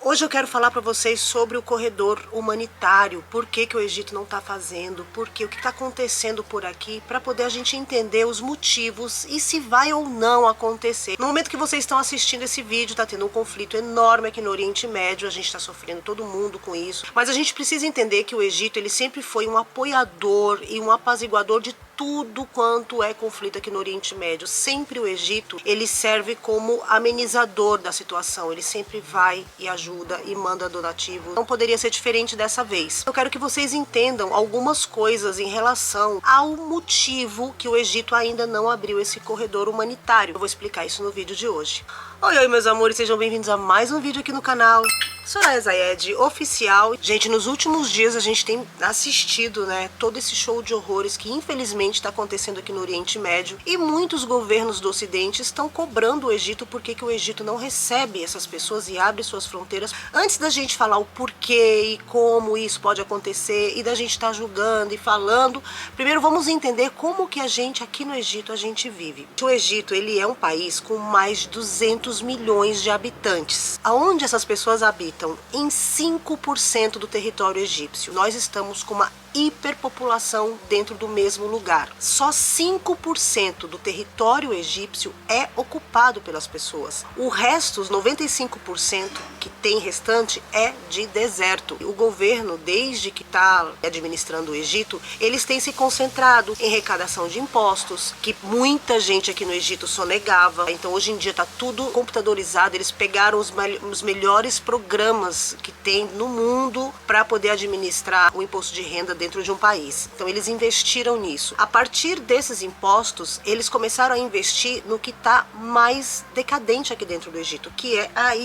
Hoje eu quero falar para vocês sobre o corredor humanitário, por que o Egito não está fazendo, o que está acontecendo por aqui, para poder a gente entender os motivos e se vai ou não acontecer. No momento que vocês estão assistindo esse vídeo, está tendo um conflito enorme aqui no Oriente Médio, a gente está sofrendo todo mundo com isso, mas a gente precisa entender que o Egito ele sempre foi um apoiador e um apaziguador de tudo quanto é conflito aqui no Oriente Médio. Sempre o Egito, ele serve como amenizador da situação, ele sempre vai e ajuda e manda donativo. Não poderia ser diferente dessa vez. Eu quero que vocês entendam algumas coisas em relação ao motivo que o Egito ainda não abriu esse corredor humanitário. Eu vou explicar isso no vídeo de hoje. Oi, meus amores, sejam bem-vindos a mais um vídeo aqui no canal. Soraya Zayed Oficial. Gente, nos últimos dias a gente tem assistido, todo esse show de horrores que infelizmente está acontecendo aqui no Oriente Médio, e muitos governos do Ocidente estão cobrando o Egito porque que o Egito não recebe essas pessoas e abre suas fronteiras. Antes da gente falar o porquê e como isso pode acontecer e da gente estar julgando e falando, primeiro vamos entender como que a gente aqui no Egito a gente vive. O Egito, ele é um país com mais de 200 milhões de habitantes. Aonde essas pessoas habitam? Em 5% do território egípcio. Nós estamos com uma hiperpopulação dentro do mesmo lugar. Só 5% do território egípcio é ocupado pelas pessoas. O resto, os 95% que tem restante, é de deserto. O governo, desde que está administrando o Egito, eles têm se concentrado em arrecadação de impostos, que muita gente aqui no Egito sonegava. Então hoje em dia está tudo computadorizado. Eles pegaram os melhores programas que tem no mundo para poder administrar o imposto de renda dentro de um país. Então eles investiram nisso. A partir desses impostos, eles começaram a investir no que está mais decadente aqui dentro do Egito, que é a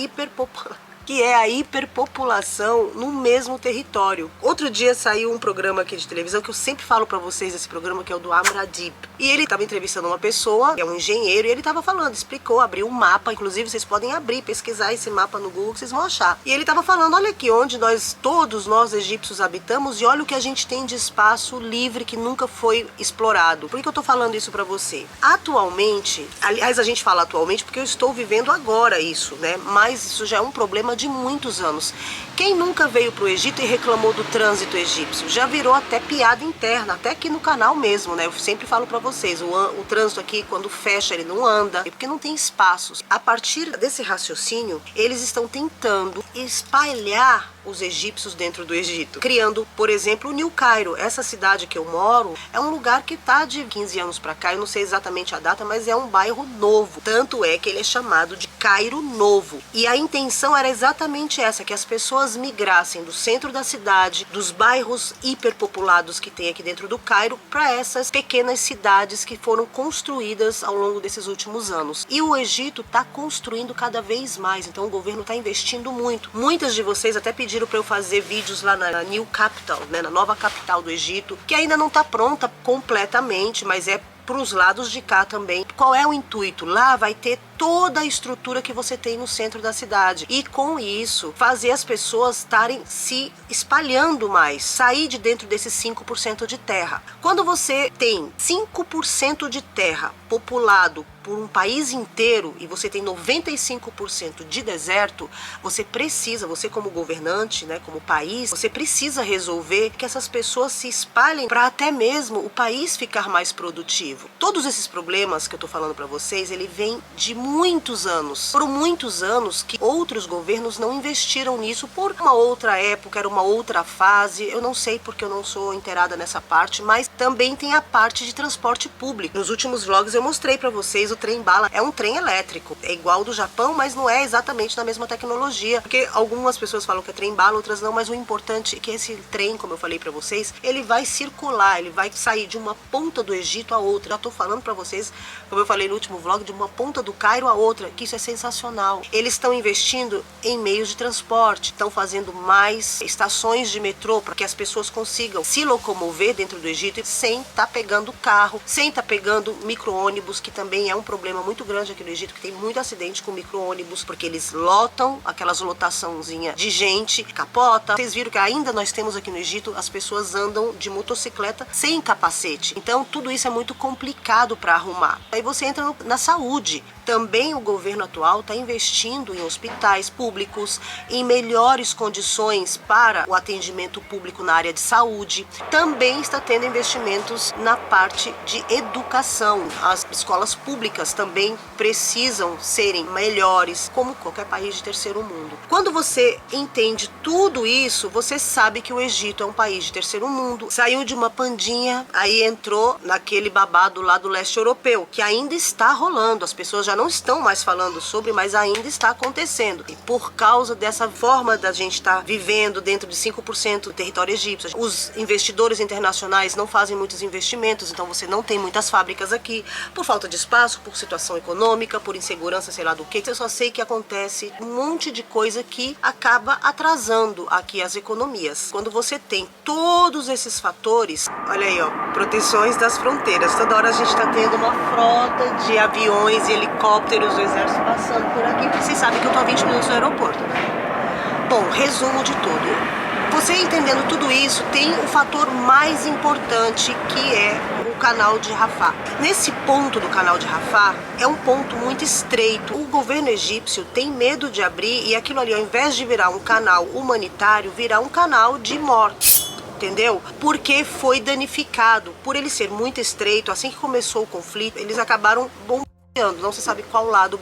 hiperpopulação no mesmo território. Outro dia saiu um programa aqui de televisão que eu sempre falo pra vocês, esse programa, que é o do Amr Adib. E ele estava entrevistando uma pessoa, que é um engenheiro, e ele estava falando, explicou, abriu um mapa, inclusive vocês podem abrir, pesquisar esse mapa no Google que vocês vão achar. E ele estava falando, olha aqui onde todos nós egípcios habitamos, e olha o que a gente tem de espaço livre que nunca foi explorado. Por que eu tô falando isso pra você? Atualmente, aliás, a gente fala atualmente porque eu estou vivendo agora isso, mas isso já é um problema de muitos anos. Quem nunca veio para o Egito e reclamou do trânsito egípcio? Já virou até piada interna, até aqui no canal mesmo, Eu sempre falo para vocês, o trânsito aqui, quando fecha, ele não anda, porque não tem espaços. A partir desse raciocínio, eles estão tentando espalhar os egípcios dentro do Egito, criando, por exemplo, o New Cairo. Essa cidade que eu moro é um lugar que tá de 15 anos para cá, eu não sei exatamente a data, mas é um bairro novo. Tanto é que ele é chamado de Cairo Novo. E a intenção era exatamente essa, que as pessoas migrassem do centro da cidade, dos bairros hiperpopulados que tem aqui dentro do Cairo, para essas pequenas cidades que foram construídas ao longo desses últimos anos. E o Egito está construindo cada vez mais, então o governo está investindo muito. Muitas de vocês até pediram para eu fazer vídeos lá na New Capital, na nova capital do Egito, que ainda não está pronta completamente, mas é para os lados de cá também. Qual é o intuito? Lá vai ter toda a estrutura que você tem no centro da cidade, e com isso fazer as pessoas estarem se espalhando mais, sair de dentro desses 5% de terra. Quando você tem 5% de terra populado por um país inteiro e você tem 95% de deserto, você como governante, como país, você precisa resolver que essas pessoas se espalhem para até mesmo o país ficar mais produtivo. Todos esses problemas que eu tô falando para vocês, ele vem de muitos anos. Foram muitos anos que outros governos não investiram nisso por uma outra época, era uma outra fase, eu não sei porque eu não sou inteirada nessa parte, mas também tem a parte de transporte público. Nos últimos vlogs eu mostrei para vocês o trem-bala. É um trem elétrico, é igual ao do Japão, mas não é exatamente da mesma tecnologia, porque algumas pessoas falam que é trem-bala, outras não, mas o importante é que esse trem, como eu falei para vocês, ele vai circular, ele vai sair de uma ponta do Egito a outra. Já tô falando para vocês, como eu falei no último vlog, de uma ponta do Cairo a outra, que isso é sensacional. Eles estão investindo em meios de transporte, estão fazendo mais estações de metrô para que as pessoas consigam se locomover dentro do Egito sem estar pegando carro, sem estar pegando micro-ônibus, que também é um problema muito grande aqui no Egito, que tem muito acidente com micro-ônibus, porque eles lotam, aquelas lotaçãozinha de gente, capota. Vocês viram que ainda nós temos aqui no Egito, as pessoas andam de motocicleta sem capacete. Então tudo isso é muito complicado para arrumar. Aí você entra na saúde. Também o governo atual está investindo em hospitais públicos, em melhores condições para o atendimento público na área de saúde. Também está tendo investimentos na parte de educação. As escolas públicas também precisam serem melhores, como qualquer país de terceiro mundo. Quando você entende tudo isso, você sabe que o Egito é um país de terceiro mundo. Saiu de uma pandinha, aí entrou naquele babado lá do leste europeu, que ainda está rolando. As pessoas já não estão mais falando sobre, mas ainda está acontecendo. E por causa dessa forma da gente estar vivendo dentro de 5% do território egípcio, os investidores internacionais não fazem muitos investimentos, então você não tem muitas fábricas aqui, por falta de espaço, por situação econômica, por insegurança, sei lá do que. Eu só sei que acontece um monte de coisa que acaba atrasando aqui as economias. Quando você tem todos esses fatores, olha aí, ó, proteções das fronteiras. Toda hora a gente está tendo uma frota de aviões e helicópteros do exército passando por aqui, porque vocês sabem que eu tô a 20 minutos do aeroporto, né? Bom, resumo de tudo. Você entendendo tudo isso, tem o fator mais importante, que é o canal de Rafah. Nesse ponto do canal de Rafah, é um ponto muito estreito. O governo egípcio tem medo de abrir e aquilo ali, ao invés de virar um canal humanitário, virar um canal de morte. Entendeu? Porque foi danificado. Por ele ser muito estreito, assim que começou o conflito, eles acabaram bombardeando. Não se sabe qual lado,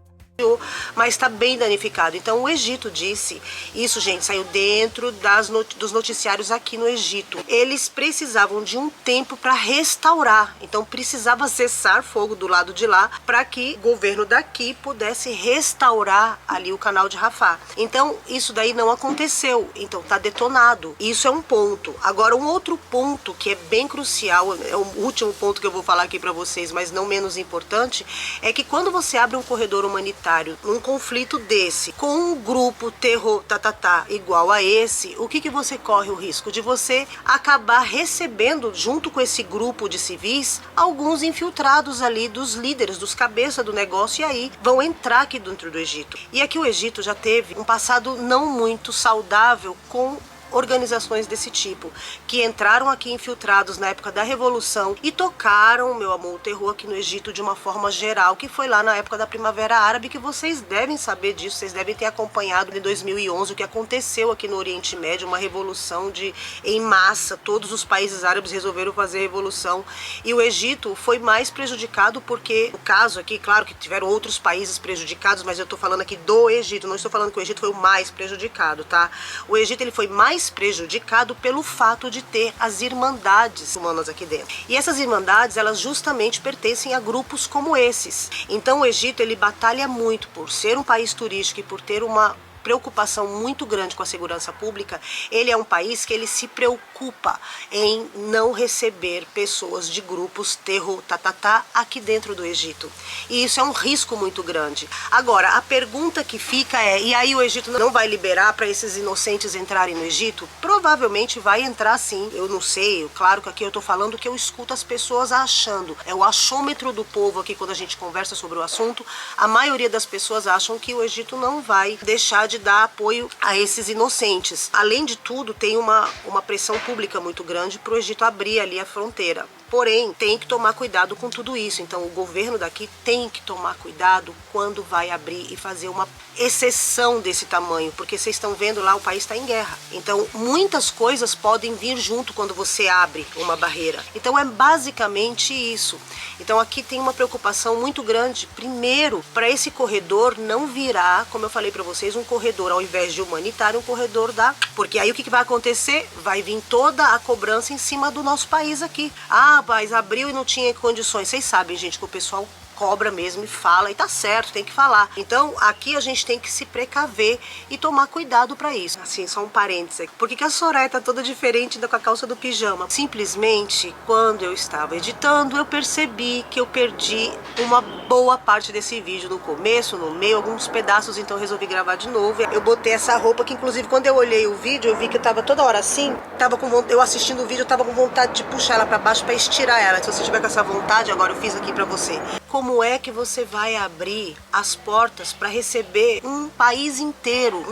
mas está bem danificado. Então o Egito disse, isso gente, saiu dentro dos noticiários aqui no Egito. Eles precisavam de um tempo para restaurar, então precisava cessar fogo do lado de lá para que o governo daqui pudesse restaurar ali o canal de Rafah. Então isso daí não aconteceu, então tá detonado. Isso é um ponto. Agora um outro ponto que é bem crucial, é o último ponto que eu vou falar aqui para vocês, mas não menos importante, é que quando você abre um corredor humanitário num conflito desse, com um grupo terror igual a esse, o que você corre o risco? De você acabar recebendo, junto com esse grupo de civis, alguns infiltrados ali dos líderes, dos cabeças do negócio, e aí vão entrar aqui dentro do Egito. E aqui o Egito já teve um passado não muito saudável com organizações desse tipo, que entraram aqui infiltrados na época da Revolução e tocaram, meu amor, o terror aqui no Egito de uma forma geral, que foi lá na época da Primavera Árabe, que vocês devem saber disso, vocês devem ter acompanhado em 2011 o que aconteceu aqui no Oriente Médio, uma revolução em massa, todos os países árabes resolveram fazer revolução, e o Egito foi mais prejudicado porque, no caso aqui, claro que tiveram outros países prejudicados, mas eu tô falando aqui do Egito, não estou falando que o Egito foi o mais prejudicado, tá? O Egito, ele foi mais prejudicado pelo fato de ter as irmandades humanas aqui dentro. E essas irmandades, elas justamente pertencem a grupos como esses. Então o Egito, ele batalha muito por ser um país turístico e por ter uma preocupação muito grande com a segurança pública. Ele é um país que ele se preocupa em não receber pessoas de grupos terror aqui dentro do Egito. E isso é um risco muito grande. Agora, a pergunta que fica é, e aí o Egito não vai liberar para esses inocentes entrarem no Egito? Provavelmente vai entrar sim, eu não sei, claro que aqui eu tô falando o que eu escuto as pessoas achando. É o achômetro do povo aqui quando a gente conversa sobre o assunto. A maioria das pessoas acham que o Egito não vai deixar de dar apoio a esses inocentes. Além de tudo, tem uma pressão pública muito grande para o Egito abrir ali a fronteira. Porém, tem que tomar cuidado com tudo isso. Então, o governo daqui tem que tomar cuidado quando vai abrir e fazer uma exceção desse tamanho, porque vocês estão vendo lá, o país está em guerra. Então, muitas coisas podem vir junto quando você abre uma barreira. Então, é basicamente isso. Então, aqui tem uma preocupação muito grande, primeiro, para esse corredor não virar, como eu falei para vocês, um corredor, ao invés de humanitário, um corredor da... Porque aí o que vai acontecer? Vai vir toda a cobrança em cima do nosso país aqui. Ah, rapaz, abriu e não tinha condições. Vocês sabem, gente, que o pessoal cobra mesmo e fala, e tá certo, tem que falar. Então, aqui a gente tem que se precaver e tomar cuidado pra isso. Assim, só um parênteses aqui. Por que a Soraya tá toda diferente com a calça do pijama? Simplesmente, quando eu estava editando, eu percebi que eu perdi uma boa parte desse vídeo no começo, no meio, alguns pedaços, então eu resolvi gravar de novo. Eu botei essa roupa que, inclusive, quando eu olhei o vídeo, eu vi que eu tava toda hora assim, eu assistindo o vídeo, eu tava com vontade de puxar ela pra baixo pra estirar ela. Se você tiver com essa vontade, agora eu fiz aqui pra você. como é que você vai abrir as portas para receber um país inteiro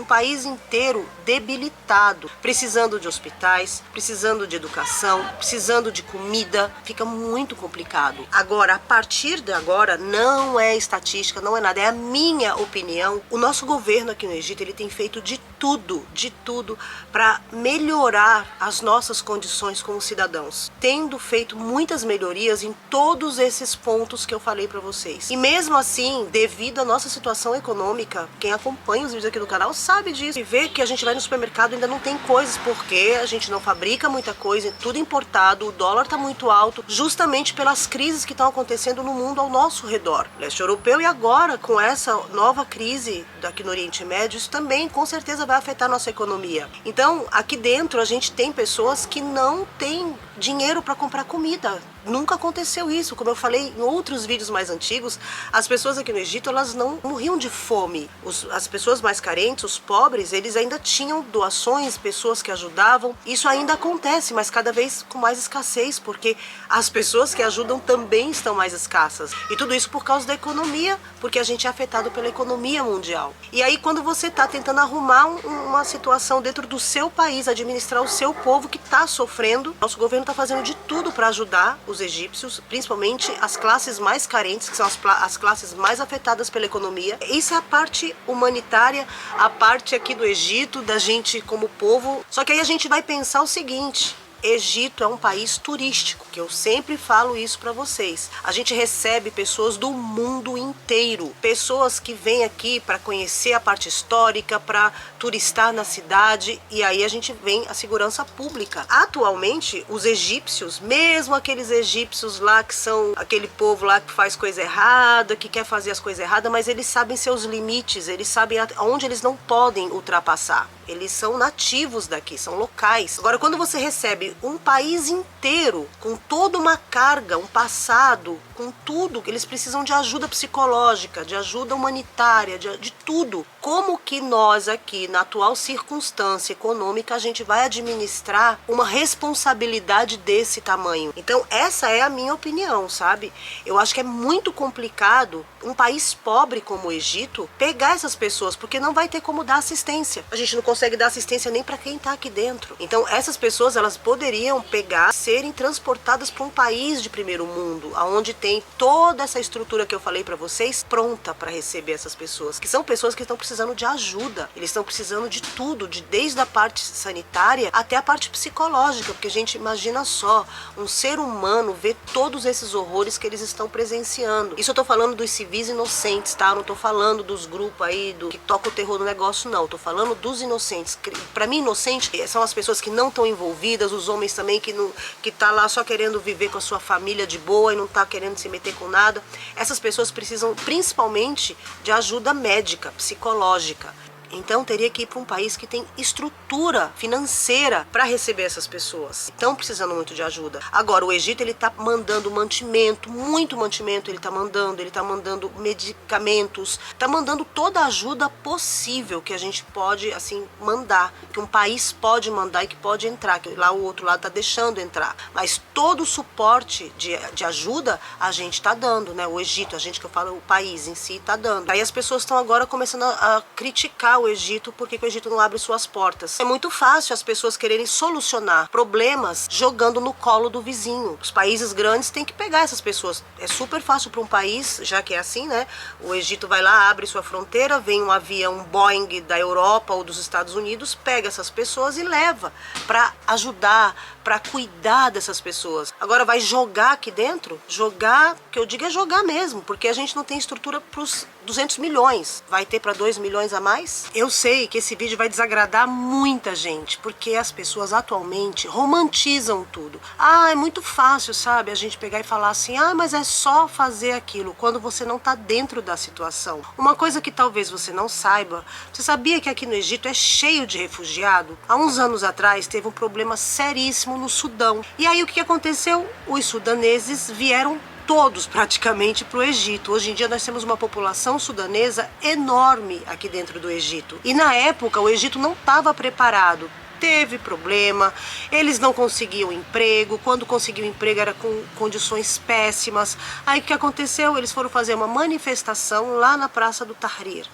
debilitado, precisando de hospitais, precisando de educação, precisando de comida. Fica muito complicado. Agora, a partir de agora, não é estatística, não é nada, é a minha opinião. O nosso governo aqui no Egito, ele tem feito de tudo para melhorar as nossas condições como cidadãos, tendo feito muitas melhorias em todos esses pontos que eu falei para vocês. E mesmo assim, devido à nossa situação econômica, quem acompanha os vídeos aqui do canal sabe disso, e vê que a gente vai no supermercado e ainda não tem coisas, porque a gente não fabrica muita coisa, tudo importado, o dólar tá muito alto, justamente pelas crises que estão acontecendo no mundo ao nosso redor, leste europeu, e agora com essa nova crise aqui no Oriente Médio, isso também com certeza vai afetar a nossa economia. Então, aqui dentro a gente tem pessoas que não têm dinheiro para comprar comida. Nunca aconteceu isso. Como eu falei em outros vídeos mais antigos, as pessoas aqui no Egito, elas não morriam de fome. As pessoas mais carentes, os pobres, eles ainda tinham doações, pessoas que ajudavam. Isso ainda acontece, mas cada vez com mais escassez, porque as pessoas que ajudam também estão mais escassas. E tudo isso por causa da economia, porque a gente é afetado pela economia mundial. E aí, quando você está tentando arrumar uma situação dentro do seu país, administrar o seu povo que está sofrendo, nosso governo está fazendo de tudo para ajudar os egípcios, principalmente as classes mais carentes, que são as classes mais afetadas pela economia. Isso é a parte humanitária, a parte aqui do Egito, da gente como povo. Só que aí a gente vai pensar o seguinte: Egito é um país turístico, que eu sempre falo isso para vocês. A gente recebe pessoas do mundo inteiro, pessoas que vêm aqui para conhecer a parte histórica, para turistar na cidade, e aí a gente vem a segurança pública. Atualmente, os egípcios, mesmo aqueles egípcios lá que são aquele povo lá que faz coisa errada, que quer fazer as coisas erradas, mas eles sabem seus limites, eles sabem onde eles não podem ultrapassar. Eles são nativos daqui, são locais. Agora, quando você recebe um país inteiro com toda uma carga, um passado, com tudo, eles precisam de ajuda psicológica, de ajuda humanitária, de tudo. Como que nós aqui, na atual circunstância econômica, a gente vai administrar uma responsabilidade desse tamanho? Então, essa é a minha opinião, sabe? Eu acho que é muito complicado um país pobre como o Egito pegar essas pessoas, porque não vai ter como dar assistência. A gente não consegue dar assistência nem para quem está aqui dentro. Então, essas pessoas, elas poderiam pegar, serem transportadas para um país de primeiro mundo, onde tem toda essa estrutura que eu falei para vocês pronta para receber essas pessoas, que são pessoas que estão precisando de ajuda. Eles estão precisando de tudo, desde a parte sanitária até a parte psicológica, porque a gente imagina só, um ser humano ver todos esses horrores que eles estão presenciando. Isso eu tô falando dos civis inocentes, tá? Eu não tô falando dos grupos aí que tocam o terror no negócio, não. Eu tô falando dos inocentes. Para mim, inocente são as pessoas que não estão envolvidas, os homens também que tá lá só querendo viver com a sua família de boa e não tá querendo se meter com nada. Essas pessoas precisam principalmente de ajuda médica, psicológica. Então teria que ir para um país que tem estrutura financeira para receber essas pessoas. Estão precisando muito de ajuda. Agora, o Egito, ele está mandando mantimento, muito mantimento, ele está mandando medicamentos, está mandando toda a ajuda possível que a gente pode, assim, mandar, que um país pode mandar e que pode entrar, que lá o outro lado está deixando entrar. Mas todo o suporte de ajuda a gente está dando, né? O Egito, a gente que eu falo, o país em si está dando. Aí as pessoas estão agora começando a criticar o Egito, porque o Egito não abre suas portas. É muito fácil as pessoas quererem solucionar problemas jogando no colo do vizinho. Os países grandes têm que pegar essas pessoas. É super fácil para um país, já que é assim, né? O Egito vai lá, abre sua fronteira, vem um avião Boeing da Europa ou dos Estados Unidos, pega essas pessoas e leva para ajudar, para cuidar dessas pessoas. Agora vai jogar aqui dentro? Jogar, que eu digo é jogar mesmo, porque a gente não tem estrutura para os 200 milhões. Vai ter para 2 milhões a mais? Eu sei que esse vídeo vai desagradar muita gente, porque as pessoas atualmente romantizam tudo. Ah, é muito fácil, sabe, a gente pegar e falar assim, ah, mas é só fazer aquilo, quando você não tá dentro da situação. Uma coisa que talvez você não saiba, você sabia que aqui no Egito é cheio de refugiado? Há uns anos atrás teve um problema seríssimo no Sudão. E aí o que aconteceu? Os sudaneses vieram todos praticamente para o Egito. Hoje em dia nós temos uma população sudanesa enorme aqui dentro do Egito. E na época o Egito não estava preparado teve problema, eles não conseguiam emprego, quando conseguiam emprego era com condições péssimas. Aí o que aconteceu? Eles foram fazer uma manifestação lá na Praça do Tahrir.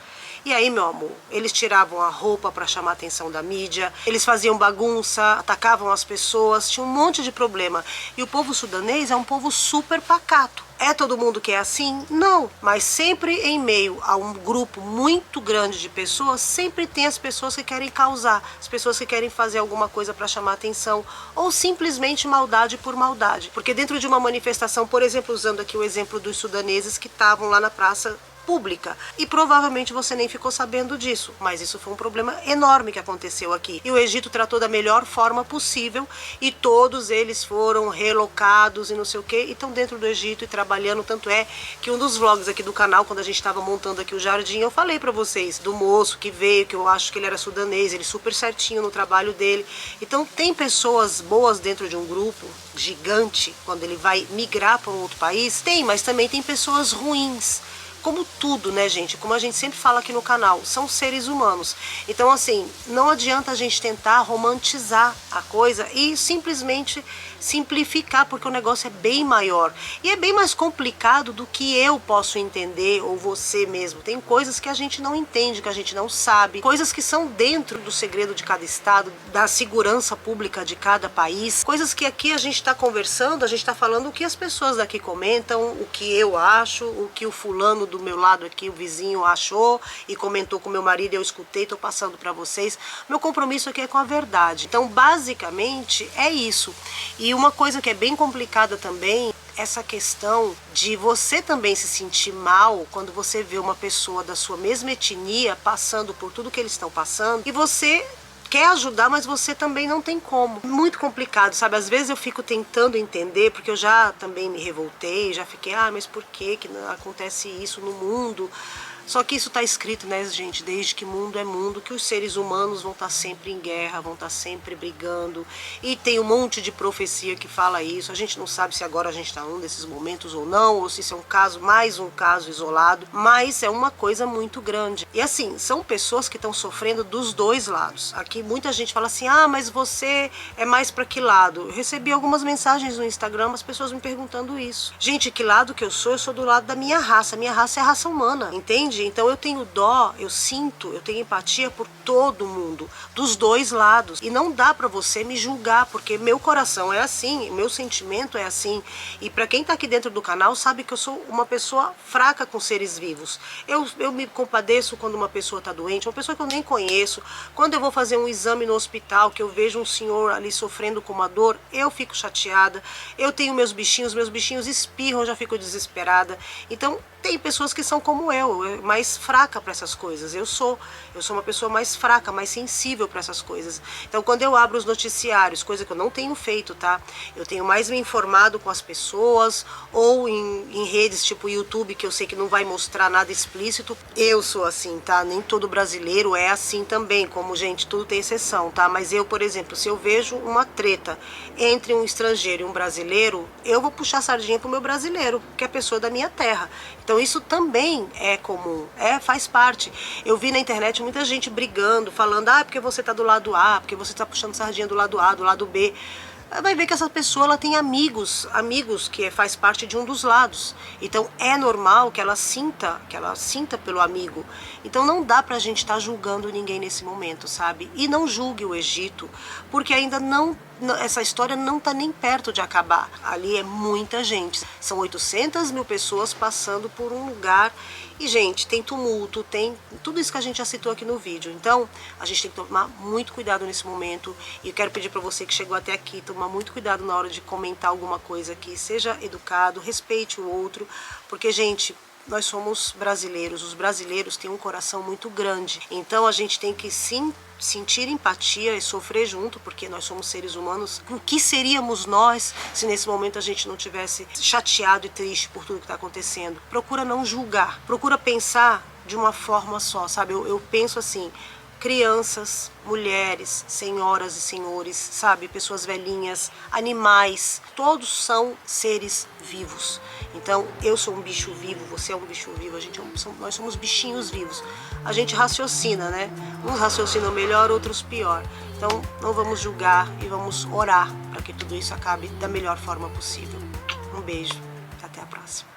E aí, meu amor, eles tiravam a roupa para chamar a atenção da mídia, eles faziam bagunça, atacavam as pessoas, tinha um monte de problema. E o povo sudanês é um povo super pacato. É todo mundo que é assim? Não, mas sempre em meio a um grupo muito grande de pessoas, sempre tem as pessoas que querem causar, as pessoas que querem fazer alguma coisa para chamar atenção, ou simplesmente maldade por maldade. Porque dentro de uma manifestação, por exemplo, usando aqui o exemplo dos sudaneses que estavam lá na praça pública, e provavelmente você nem ficou sabendo disso, mas isso foi um problema enorme que aconteceu aqui, e o Egito tratou da melhor forma possível, e todos eles foram relocados e não sei o que, e estão dentro do Egito e trabalhando. Tanto é que um dos vlogs aqui do canal, quando a gente estava montando aqui o jardim, eu falei pra vocês do moço que veio, que eu acho que ele era sudanês, ele super certinho no trabalho dele. Então tem pessoas boas dentro de um grupo gigante, quando ele vai migrar para um outro país, tem, mas também tem pessoas ruins. Como tudo, né, gente? Como a gente sempre fala aqui no canal, são seres humanos. Então, assim, não adianta a gente tentar romantizar a coisa e simplesmente simplificar, porque o negócio é bem maior. E é bem mais complicado do que eu posso entender, ou você mesmo. Tem coisas que a gente não entende, que a gente não sabe. Coisas que são dentro do segredo de cada estado, da segurança pública de cada país. Coisas que aqui a gente está conversando, a gente está falando o que as pessoas daqui comentam, o que eu acho, o que o fulano do meu lado aqui, o vizinho, achou e comentou com meu marido, eu escutei, tô passando para vocês. Meu compromisso aqui é com a verdade. Então, basicamente, é isso. E uma coisa que é bem complicada também, essa questão de você também se sentir mal quando você vê uma pessoa da sua mesma etnia passando por tudo que eles estão passando, e você quer ajudar, mas você também não tem como. Muito complicado, sabe? Às vezes eu fico tentando entender, porque eu já também me revoltei, já fiquei, mas por que acontece isso no mundo? Só que isso está escrito, né, gente, desde que mundo é mundo, que os seres humanos vão estar sempre em guerra, vão estar sempre brigando, e tem um monte de profecia que fala isso. A gente não sabe se agora a gente está num desses momentos ou não, ou se isso é um caso, mais um caso isolado, mas é uma coisa muito grande. E assim, são pessoas que estão sofrendo dos dois lados. Aqui muita gente fala assim, mas você é mais para que lado? Eu recebi algumas mensagens no Instagram, as pessoas me perguntando isso. Gente, que lado que eu sou do lado da minha raça é a raça humana, entende? Então eu tenho dó, eu sinto, eu tenho empatia por todo mundo, dos dois lados. E não dá pra você me julgar, porque meu coração é assim, meu sentimento é assim. E pra quem tá aqui dentro do canal sabe que eu sou uma pessoa fraca com seres vivos. Eu me compadeço quando uma pessoa tá doente, uma pessoa que eu nem conheço. Quando eu vou fazer um exame no hospital, que eu vejo um senhor ali sofrendo com uma dor, eu fico chateada. Eu tenho meus bichinhos espirram, eu já fico desesperada. Então tem pessoas que são como eu, mais fraca para essas coisas. Eu sou uma pessoa mais fraca, mais sensível para essas coisas. Então quando eu abro os noticiários, coisa que eu não tenho feito, tá? Eu tenho mais me informado com as pessoas, ou em redes tipo YouTube, que eu sei que não vai mostrar nada explícito. Eu sou assim, tá? Nem todo brasileiro é assim também, como, gente, tudo tem exceção, tá? Mas eu, por exemplo, se eu vejo uma treta entre um estrangeiro e um brasileiro, eu vou puxar a sardinha pro meu brasileiro, que é a pessoa da minha terra. Então isso também é comum, faz parte. Eu vi na internet muita gente brigando, falando, porque você tá do lado A, porque você tá puxando sardinha do lado A, do lado B. Vai ver que essa pessoa ela tem amigos que faz parte de um dos lados. Então é normal que ela sinta pelo amigo. Então não dá pra gente estar julgando ninguém nesse momento, sabe? E não julgue o Egito, porque ainda essa história não tá nem perto de acabar. Ali é muita gente. São 800 mil pessoas passando por um lugar. E, gente, tem tumulto, tem tudo isso que a gente já citou aqui no vídeo. Então, a gente tem que tomar muito cuidado nesse momento. E eu quero pedir pra você que chegou até aqui, tomar muito cuidado na hora de comentar alguma coisa aqui. Seja educado, respeite o outro. Porque, gente, nós somos brasileiros. Os brasileiros têm um coração muito grande. Então, a gente tem que sim sentir empatia e sofrer junto, porque nós somos seres humanos. O que seríamos nós se nesse momento a gente não tivesse chateado e triste por tudo que está acontecendo? Procura não julgar, procura pensar de uma forma só, sabe? Eu penso assim, crianças, mulheres, senhoras e senhores, sabe, pessoas velhinhas, animais, todos são seres vivos. Então eu sou um bicho vivo, você é um bicho vivo, nós somos bichinhos vivos. A gente raciocina, né? Uns raciocinam melhor, outros pior. Então não vamos julgar e vamos orar para que tudo isso acabe da melhor forma possível. Um beijo, até a próxima.